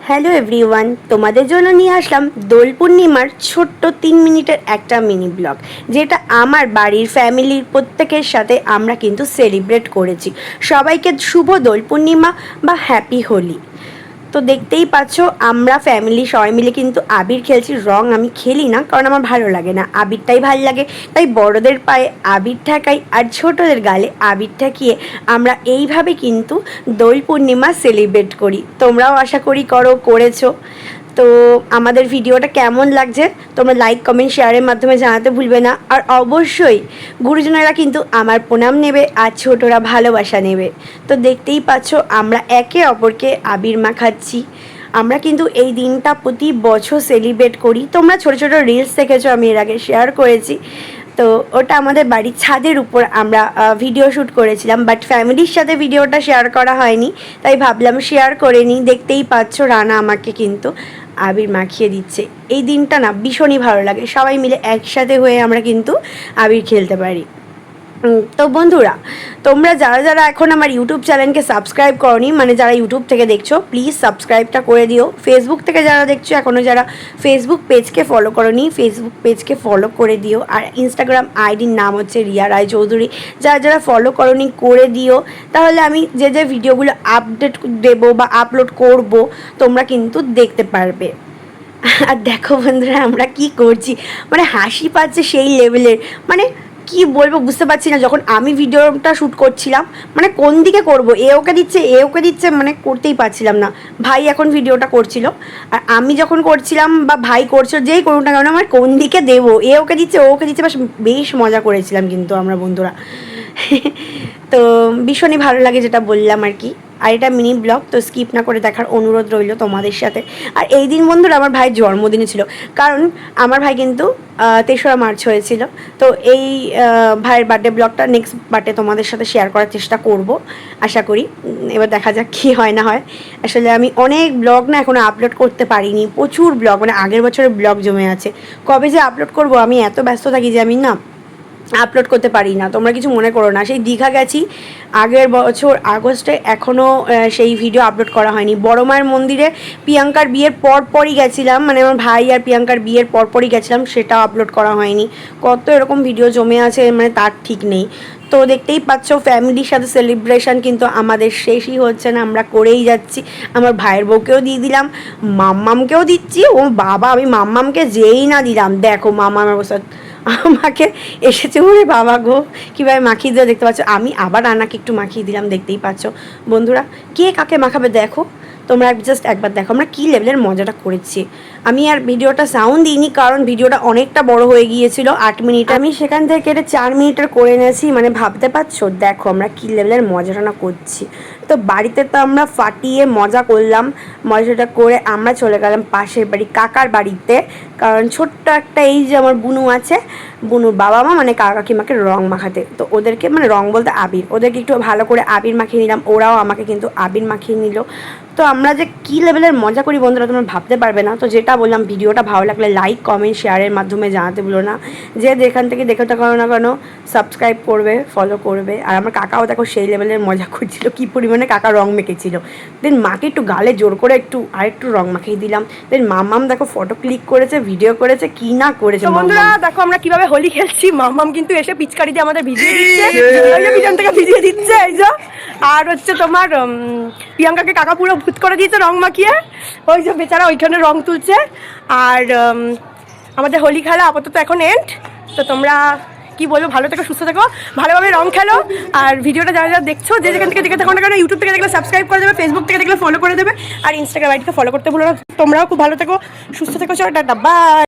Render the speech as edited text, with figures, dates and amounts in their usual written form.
Hello everyone, তোমাদের জন্য নিয়ে আসলাম দোল পূর্ণিমার ছোট্ট 3 মিনিটের একটা মিনি ব্লগ, যেটা আমার বাড়ির ফ্যামিলির প্রত্যেকের সাথে আমরা কিন্তু সেলিব্রেট করেছি। সবাইকে শুভ দোল পূর্ণিমা বা হ্যাপি হোলি। তো দেখতেই পাচ্ছ আমরা ফ্যামিলি সবাই মিলে কিন্তু আবির খেলছি। রং আমি খেলি না, কারণ আমার ভালো লাগে না, আবিরটাই ভালো লাগে। তাই বড়দের পায়ে আবির ঠেকাই আর ছোটদের গালে আবির ঠেকিয়ে আমরা এইভাবে কিন্তু দোল পূর্ণিমা সেলিব্রেট করি। তোমরাও আশা করি করেছো। তো আমাদের ভিডিওটা কেমন লাগছে তোমরা লাইক কমেন্ট শেয়ারের মাধ্যমে জানাতে ভুলবে না। আর অবশ্যই গুরুজনেরা কিন্তু আমার প্রণাম নেবে আর ছোটরা ভালোবাসা নেবে। তো দেখতেই পাচ্ছ আমরা একে অপরকে আবির মাখাচ্ছি। আমরা কিন্তু এই দিনটা প্রতি বছর সেলিব্রেট করি। তোমরা ছোট ছোট রিলস দেখেছো, আমি এর আগে শেয়ার করেছি। তো ওটা আমাদের বাড়ির ছাদের উপর আমরা ভিডিও শ্যুট করেছিলাম, বাট ফ্যামিলির সাথে ভিডিওটা শেয়ার করা হয়নি, তাই ভাবলাম শেয়ার করে নিই। দেখতেই পাচ্ছ রানা আমাকে কিন্তু আবির মাখিয়ে দিচ্ছে। এই দিনটা না ভীষণই ভালো লাগে, সবাই মিলে একসাথে হয়ে আমরা কিন্তু আবির খেলতে পারি। তো বন্ধুরা, তোমরা যারা যারা এখন আমার ইউটিউব চ্যানেলকে সাবস্ক্রাইব করনি, মানে যারা ইউটিউব থেকে দেখছো, প্লিজ সাবস্ক্রাইবটা করে দিও। ফেসবুক থেকে যারা দেখছো, এখনও যারা ফেসবুক পেজকে ফলো করোনি, ফেসবুক পেজকে ফলো করে দিও। আর ইনস্টাগ্রাম আইডির নাম হচ্ছে রিয়া রায় চৌধুরী, যারা যারা ফলো করোনি করে দিও। তাহলে আমি যে যে ভিডিওগুলো আপডেট দেবো বা আপলোড করব তোমরা কিন্তু দেখতে পারবে। আর দেখো বন্ধুরা আমরা কি করছি, মানে হাসি পাচ্ছে সেই লেভেলের, মানে কি বলবো বুঝতে পারছি না। যখন আমি ভিডিওটা শ্যুট করছিলাম, মানে কোন দিকে করব, এ ওকে দিচ্ছে, মানে করতেই পারছিলাম না। ভাই এখন ভিডিওটা করছিল, আর আমি যখন করছিলাম বা ভাই করছিল, যেই করুন না কেন, আমার কোন দিকে দেবো, এ ওকে দিচ্ছে ও ওকে দিচ্ছে, বেশ মজা করেছিলাম কিন্তু আমরা বন্ধুরা। তো ভীষণই ভালো লাগে যেটা বললাম আর কি। আর এটা মিনি ব্লগ, তো স্কিপ না করে দেখার অনুরোধ রইল তোমাদের সাথে। আর এই দিন বন্ধুরা আমার ভাইয়ের জন্মদিনে ছিল, কারণ আমার ভাই কিন্তু 3রা মার্চ হয়েছিল। তো এই ভাইয়ের বার্থডে ব্লগটা নেক্সট বার্থডে তোমাদের সাথে শেয়ার করার চেষ্টা করব আশা করি। এবার দেখা যাক কী হয় না হয়। আসলে আমি অনেক ব্লগ না এখনও আপলোড করতে পারিনি, প্রচুর ব্লগ, মানে আগের বছরের ব্লগ জমে আছে। কবে যে আপলোড করব, আমি এত ব্যস্ত থাকি যে আমি না আপলোড করতে পারি না। তোমরা কিছু মনে করো না। সেই দীঘা গেছি আগের বছর আগস্টে, এখনও সেই ভিডিও আপলোড করা হয়নি। বড় মায়ের মন্দিরে প্রিয়াঙ্কার বিয়ের পরপরই গেছিলাম, মানে আমার ভাই আর প্রিয়াঙ্কার বিয়ের পরপরই গেছিলাম, সেটাও আপলোড করা হয়নি। কত এরকম ভিডিও জমে আছে, মানে তার ঠিক নেই। তো দেখতেই পাচ্ছ ফ্যামিলির সাথে সেলিব্রেশন কিন্তু আমাদের শেষই হচ্ছে না, আমরা করেই যাচ্ছি। আমার ভাইয়ের বউকেও দিয়ে দিলাম, মাম্মামকেও দিচ্ছি। ও বাবা, আমি মাম্মামকে যেই না দিলাম, দেখো মাম্মামের অবস্থা, আমাকে এসেছে ওরে বাবা গো কীভাবে মাখিয়ে দিলে দেখতে পাচ্ছ। আমি আবার রান্নাকে একটু মাখিয়ে দিলাম, দেখতেই পাচ্ছ বন্ধুরা। কে কাকে মাখাবে দেখো তোমরা, জাস্ট একবার দেখো আমরা কী লেভেলের মজাটা করেছি। আমি আর ভিডিওটা সাউন্ড দিইনি, কারণ ভিডিওটা অনেকটা বড় হয়ে গিয়েছিল, 8 মিনিট। আমি সেখান থেকে কেটে 4 মিনিটের করে নিয়েছি, মানে ভাবতে পারছো দেখো আমরা কী লেভেলের মজাটা না করছি। তো বাড়িতে তো আমরা ফাটিয়ে মজা করলাম, মজাটা করে আমরা চলে গেলাম পাশের বাড়ি কাকার বাড়িতে, কারণ ছোট্ট একটা এই যে আমার বুনু আছে, বুনুর বাবা মা মানে কাকা কাকিমাকে রং মাখাতে। তো ওদেরকে, মানে রং বলতে আবির, ওদেরকে একটু ভালো করে আবির মাখিয়ে নিলাম, ওরাও আমাকে কিন্তু আবির মাখিয়ে নিল। তো আমরা যে কী লেভেলের মজা করি বন্ধুরা তোমরা ভাবতে পারবে না। তো যেটা বললাম, ভিডিওটা ভালো লাগলে লাইক কমেন্ট শেয়ারের মাধ্যমে জানাতে ভুলো না। যে যেখান থেকে দেখে থাকো না কেন সাবস্ক্রাইব করবে, ফলো করবে। আর আমার কাকাও দেখো সেই লেভেলের মজা করছিল, কী পরিমাণে কাকা রং মেখেছিল। দেন মাকে একটু গালে জোর করে আরেকটু রং মাখিয়ে দিলাম। দেন মাম্মাম দেখো ফটো ক্লিক করেছে, ভিডিও করেছে, কি না করেছে। বন্ধুরা দেখো আমরা কিভাবে হোলি খেলছি। মাম্মাম কিন্তু এসে পিচকারি দিয়ে আমাদের ভিজিয়ে দিচ্ছে, পিছন থেকে ভিজিয়ে দিচ্ছে এই যে। আর হচ্ছে তোমার প্রিয়াঙ্কাকে কাকা পুরো ভূত করে দিয়েছে রং মাখিয়ে, ওই যে বেচারা ওইখানে রং তুলছে। আর আমাদের হোলি খেলা আপাতত এখন এন্ড। তো তোমরা কি বলবো, ভালো থেকো, সুস্থ থেকো, ভালোভাবে রং খেলো। আর ভিডিওটা যারা যারা দেখছো, যে যেখান থেকে দেখে থাকো না কেন, ইউটিউব থেকে দেখলে সাবস্ক্রাইব করে দেবে, ফেসবুক থেকে দেখলে ফলো করে দেবে, আর ইনস্টাগ্রাম আইডিকে ফলো করতে ভুলো না। তোমরাও খুব ভালো থেকো, সুস্থ থেকো, চলো টাটা বাই।